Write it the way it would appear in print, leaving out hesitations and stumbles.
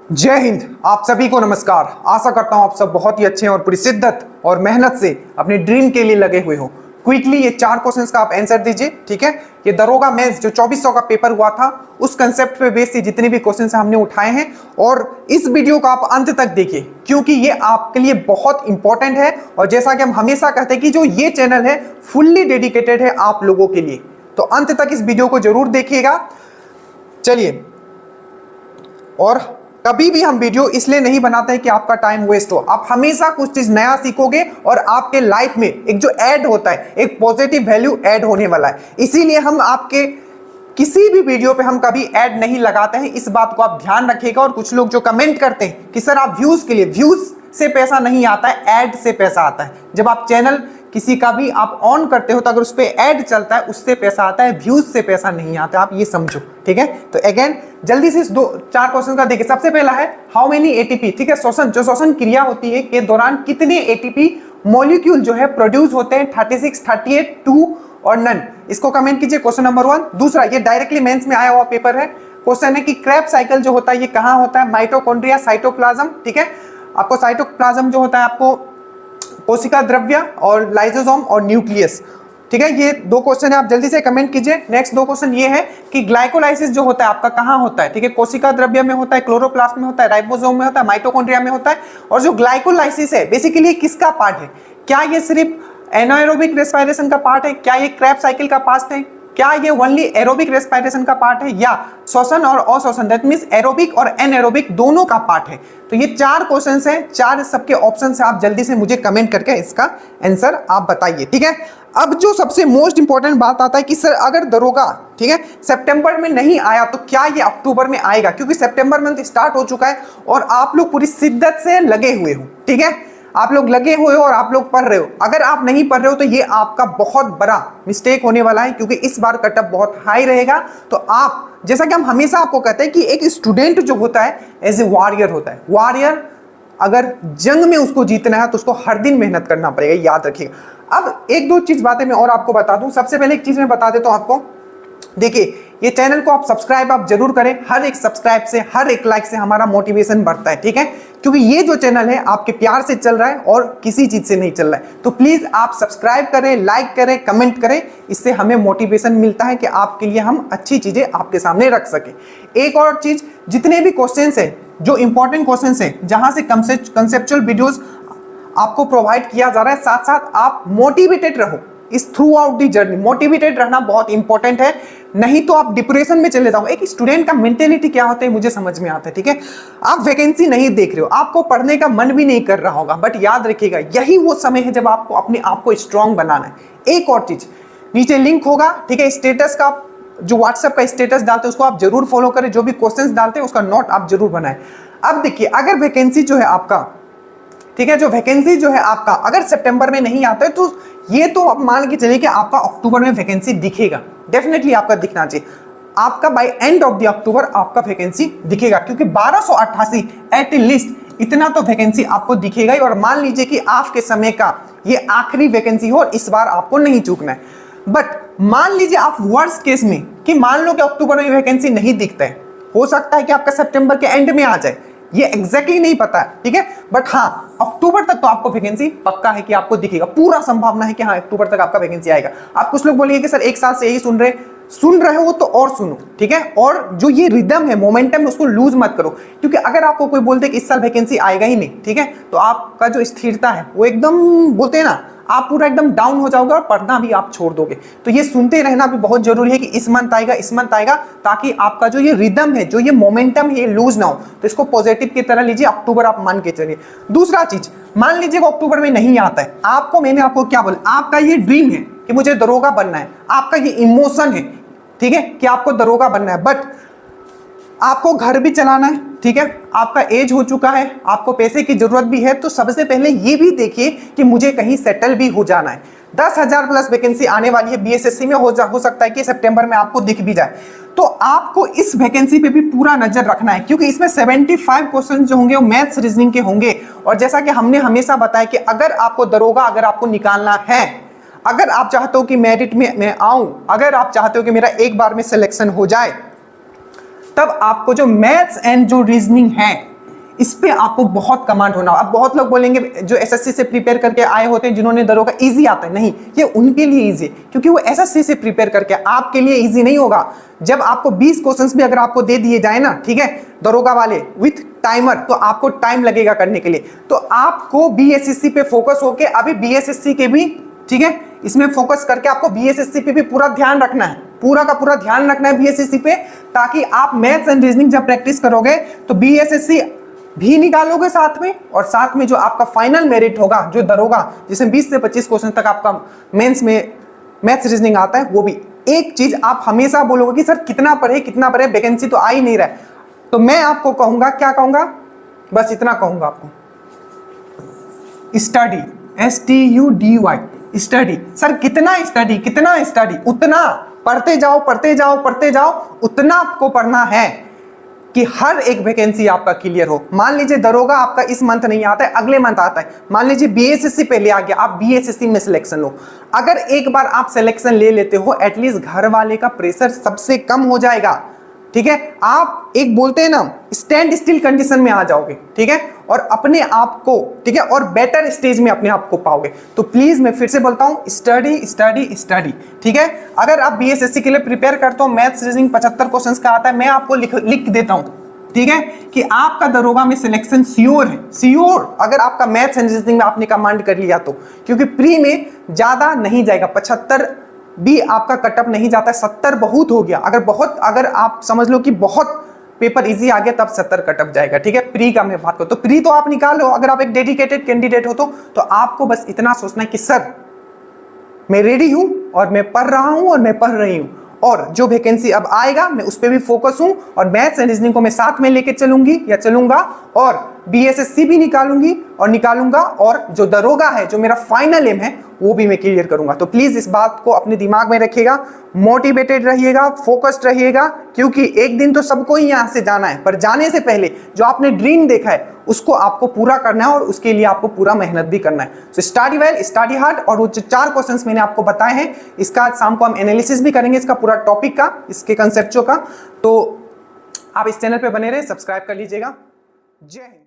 जय हिंद। आप सभी को नमस्कार। आशा करता हूं आप सब बहुत ही अच्छे हैं और पूरी शिद्दत और मेहनत से अपने ड्रीम के लिए लगे हुए हो। क्विकली ये 4 क्वेश्चंस का आप आंसर दीजिए, ठीक है। ये दरोगा मेंस जो 2400 का पेपर हुआ था उस कंसेप्ट पे बेस से जितने भी क्वेश्चंस हमने उठाए हैं, और इस वीडियो को आप अंत तक देखिए क्योंकि ये आपके लिए बहुत इंपॉर्टेंट है। और जैसा कि हम हमेशा कहते हैं कि जो ये चैनल है फुल्ली डेडिकेटेड है आप लोगों के लिए, तो अंत तक इस वीडियो को जरूर देखिएगा। चलिए, और कभी भी हम वीडियो इसलिए नहीं बनाते हैं कि आपका टाइम वेस्ट हो। आप हमेशा कुछ चीज नया सीखोगे और आपके लाइफ में एक जो ऐड होता है, एक पॉजिटिव वैल्यू ऐड होने वाला है। इसीलिए हम आपके किसी भी वीडियो पे हम कभी ऐड नहीं लगाते हैं, इस बात को आप ध्यान रखिएगा। और कुछ लोग जो कमेंट करते हैं कि सर आप व्यूज के लिए, व्यूज से पैसा नहीं आता है, ऐड से पैसा आता है। जब आप चैनल किसी का भी आप ऑन करते हो तो अगर उस पर ऐड चलता है उससे पैसा आता है, व्यूज से पैसा नहीं आता। आप ये समझो, ठीक है। तो अगेन जल्दी से इस 4 क्वेश्चन का देखिए। सबसे पहला है हाउ मेनी एटीपी, ठीक है। श्वसन, जो श्वसन क्रिया होती है के दौरान कितने एटीपी मॉलिक्यूल जो है प्रोड्यूस होते हैं, 36, 38, 2 और नन। इसको कमेंट कीजिए, क्वेश्चन नंबर 1। दूसरा, ये डायरेक्टली मेंस में आया हुआ पेपर है। क्वेश्चन है कि क्रेब्स साइकिल जो होता है ये कहां होता है, माइटोकॉन्ड्रिया, साइटोप्लाज्म, ठीक है। आपको साइटोप्लाज्म जो होता है आपको कोशिका द्रव्य, और लाइसोसोम और न्यूक्लियस, ठीक है। ये 2 क्वेश्चन है, आप जल्दी से कमेंट कीजिए। नेक्स्ट 2 क्वेश्चन ये है कि ग्लाइकोलाइसिस जो होता है आपका कहां होता है, ठीक है। कोशिका द्रव्य में होता है, क्लोरोप्लास्ट में होता है, राइबोसोम में होता है, माइटोकॉन्ड्रिया में होता है। और जो ग्लाइकोलाइसिस है बेसिकली किसका पार्ट है? क्या ये सिर्फ एनाएरोबिक रेस्पिरेशन का पार्ट है? क्या ये क्रेब्स साइकिल का पार्ट है? क्या ये ओनली एरोबिक रेस्पिरेशन का पार्ट है, या श्वसन और अश्वसन, दैट मींस एरोबिक और एनएरोबिक दोनों का पार्ट है? तो ये 4 क्वेश्चंस हैं, 4 सबके ऑप्शन से आप जल्दी से मुझे कमेंट करके इसका आंसर आप बताइए, ठीक है। अब जो सबसे मोस्ट इंपॉर्टेंट बात आता है कि सर अगर दरोगा, ठीक है, सितंबर में नहीं आया तो क्या ये अक्टूबर में आएगा? क्योंकि सितंबर मंथ स्टार्ट हो चुका है और आप लोग पूरी शिद्दत से लगे हुए हो, ठीक है। आप लोग लगे हुए हो और आप लोग पढ़ रहे हो। अगर आप नहीं पढ़ रहे हो तो ये आपका बहुत बड़ा मिस्टेक होने वाला है, क्योंकि इस बार कटअप बहुत हाई रहेगा। तो आप, जैसा कि हम हमेशा आपको कहते हैं कि एक स्टूडेंट जो होता है एज ए वॉरियर होता है। वॉरियर अगर जंग में उसको जीतना है तो उसको हर दिन मेहनत करना पड़ेगा, याद रखिएगा। अब 1-2 चीज बातें मैं और आपको बता दूं। सबसे पहले एक चीज मैं बता देता हूं आपको, देखिए ये चैनल को आप सब्सक्राइब आप जरूर करें। हर एक सब्सक्राइब से, हर एक लाइक से हमारा मोटिवेशन बढ़ता है, ठीक है। क्योंकि ये जो चैनल है आपके प्यार से चल रहा है और किसी चीज से नहीं चल रहा है। तो प्लीज आप सब्सक्राइब करें, लाइक करें, कमेंट करें। इससे हमें मोटिवेशन मिलता है कि आपके लिए हम अच्छी चीजें आपके सामने रख सके। एक और चीज, जितने भी क्वेश्चंस हैं, जो इंपॉर्टेंट क्वेश्चंस हैं, जहां से कंसेप्चुअल वीडियोस आपको प्रोवाइड किया जा रहा है, साथ साथ आप मोटिवेटेड रहो इस through out the journey. Motivated रहना बहुत इंपॉर्टेंट है, नहीं तो आप डिप्रेशन में चले जाओ। एक स्टूडेंट का मेंटेलिटी क्या होता है मुझे समझ में आता है, ठीक है। आप वैकेंसी नहीं देख रहे हो, आपको पढ़ने का मन भी नहीं कर रहा होगा, बट याद रखिएगा यही वो समय है जब आपको अपने आप को स्ट्रांग बनाना है। एक और चीज, नीचे लिंक होगा, ठीक है, स्टेटस का, जो व्हाट्सएप का स्टेटस डालते हैं उसको आप जरूर फॉलो करें। जो भी क्वेश्चंस डालते हैं उसका नोट आप जरूर बनाएं। अब देखिए, अगर वैकेंसी जो है आपका, ठीक है, जो वैकेंसी जो है आपका अगर सितंबर में नहीं आता है तो ये तो आप मान के चलिए कि आपका अक्टूबर में वैकेंसी दिखेगा। डेफिनेटली आपका दिखना चाहिए। आपका by end of the October आपका वैकेंसी दिखेगा, क्योंकि 1288 एट लीस्ट इतना तो वैकेंसी आपको दिखेगा ही। और मान लीजिए कि आपके समय का ये आखिरी वैकेंसी हो, इस बार आपको नहीं चूकना है। बट मान लीजिए आप वर्स्ट केस में कि मान लो कि अक्टूबर में वैकेंसी नहीं दिखता है, हो सकता है कि आपका सितंबर के एंड में आ जाए, ये एग्जैक्टली नहीं पता है, ठीक है। बट हाँ, अक्टूबर तक तो आपको वैकेंसी पक्का है कि आपको दिखेगा। पूरा संभावना है कि हाँ अक्टूबर तक आपका वैकेंसी आएगा। आप कुछ लोग बोलेंगे कि सर 1 साल से यही सुन रहे हो तो और सुनो, ठीक है। और जो ये रिदम है, मोमेंटम है, उसको लूज मत करो। क्योंकि अगर आपको कोई बोलते कि इस साल वैकेंसी आएगा ही नहीं, ठीक है, तो आपका जो स्थिरता है वो एकदम, बोलते हैं ना, आप पूरा एकदम डाउन हो जाओगे और पढ़ना भी आप छोड़ दोगे। तो ये सुनते रहना भी बहुत जरूरी है कि इस मंथ आएगा, इस मंथ आएगा, ताकि आपका जो ये रिदम है, जो ये मोमेंटम है, ये लूज ना हो। तो इसको पॉजिटिव की तरह लीजिए, अक्टूबर आप मान के चलिए। दूसरा चीज, मान लीजिए वो अक्टूबर में नहीं आता है, आपको, मैंने आपको क्या बोला, आपका ये ड्रीम है कि मुझे दरोगा बनना है, आपका ये इमोशन है, ठीक है, कि आपको दरोगा बनना है, बट आपको घर भी चलाना है, ठीक है, आपका एज हो चुका है, आपको पैसे की जरूरत भी है। तो सबसे पहले ये भी देखिए कि मुझे कहीं सेटल भी हो जाना है। 10,000 प्लस वैकेंसी आने वाली है बीएसएससी में, हो सकता है कि सितंबर में आपको दिख भी जाए। तो आपको इस वैकेंसी पे भी पूरा नजर रखना है, क्योंकि इसमें 75 क्वेश्चन जो होंगे वो मैथ्स रीजनिंग के होंगे। और जैसा कि हमने हमेशा बताया कि अगर आपको दरोगा, अगर आपको निकालना है, अगर आप चाहते हो कि मेरिट में मैं आऊं, अगर आप चाहते हो कि मेरा एक बार में सिलेक्शन हो जाए, तब आपको जो मैथ्स एंड जो रीजनिंग है इस पे आपको बहुत कमांड होना। अब बहुत लोग बोलेंगे जो एसएससी से प्रिपेयर करके आए होते हैं जिन्होंने दरोगा इजी आता है, नहीं, ये उनके लिए इजी क्योंकि वो एसएससी से प्रिपेयर करके, आपके लिए इजी नहीं होगा। जब आपको 20 क्वेश्चंस भी अगर आपको दे दिए जाए ना, ठीक है, दरोगा वाले विथ टाइमर, तो आपको टाइम लगेगा करने के लिए। तो आपको बीएसएससी पे फोकस होके अभी बीएसएससी के भी, ठीक है, इसमें फोकस करके आपको बीएसएससी पे भी पूरा ध्यान रखना है, पूरा का पूरा ध्यान रखना है बीएसएससी पे, ताकि आप मैथ्स एंड रीजनिंग जब प्रैक्टिस करोगे तो बीएसएससी भी निकालोगे साथ में, और साथ में जो आपका फाइनल मेरिट होगा जो दरोगा, जिसमें 20 से 25 क्वेश्चन तक आपका मेंस में मैथ्स रीजनिंग आता है, वो भी। एक चीज आप हमेशा बोलोगे कि सर कितना पढ़े, वैकेंसी तो आ ही नहीं रहा है, तो मैं आपको कहूंगा, क्या कहूंगा, बस इतना कहूंगा आपको, स्टडी, STUDY, स्टडी। सर कितना स्टडी, उतना पढ़ते जाओ, उतना आपको पढ़ना है कि हर एक वैकेंसी आपका क्लियर हो। मान लीजिए दरोगा आपका इस मंथ नहीं आता है, अगले मंथ आता है, मान लीजिए बीएसएससी पहले आ गया, आप बीएसएससी में सिलेक्शन लो। अगर एक बार आप सिलेक्शन ले लेते हो, एटलीस्ट घर वाले का प्रेशर सबसे कम हो जाएगा, ठीक है। आप एक बोलते हैं ना, स्टैंड स्टिल कंडीशन में आ जाओगे, ठीक है, और अपने आप को, ठीक है, और बेटर स्टेज में अपने आप को पाओगे। तो प्लीज मैं फिर से बोलता हूं, स्टडी, ठीक है। अगर आप बीएसएससी के लिए प्रिपेयर करते हो, मैथ्स रीजनिंग 75 क्वेश्चंस का आता है, मैं आपको लिख देता हूं, ठीक है, कि आपका दरोगा में सिलेक्शन श्योर है, श्योर, अगर आपका मैथ्स एंड रीजनिंग में आपने कमांड कर लिया तो। क्योंकि प्री में ज्यादा नहीं जाएगा, 75 भी आपका कटअप नहीं जाता है, 70 बहुत हो गया। अगर आप समझ लो कि बहुत पेपर इजी आ गया, तब 70 कटअप जाएगा, ठीक है। प्री का मैं बात करूं तो प्री तो आप निकालो, अगर आप एक डेडिकेटेड कैंडिडेट हो तो आपको बस इतना सोचना है कि सर मैं रेडी हूं, और मैं पढ़ रहा हूं, और मैं पढ़ रही हूं, और जो वैकेंसी अब आएगा मैं उस पर भी फोकस हूं, और मैथ्स एंड रीजनिंग को मैं साथ में लेके चलूंगा, और बीएसएससी भी निकालूंगा, और जो दरोगा है, जो मेरा फाइनल एम है, वो भी मैं क्लियर करूंगा। तो प्लीज इस बात को अपने दिमाग में रखिएगा, मोटिवेटेड रहिएगा, फोकस्ड रहिएगा, क्योंकि एक दिन तो सबको ही यहां से जाना है, पर जाने से पहले जो आपने ड्रीम देखा है उसको आपको पूरा करना है, और उसके लिए आपको पूरा मेहनत भी करना है। तो स्टडी वेल, स्टडी हार्ड, और वो जो 4 क्वेश्चंस मैंने आपको बताए हैं, इसका शाम को हम एनालिसिस भी करेंगे, इसका पूरा टॉपिक का, इसके कंसेप्चों का। तो आप इस चैनल पे बने रहे, सब्सक्राइब कर लीजिएगा। जय हिंद।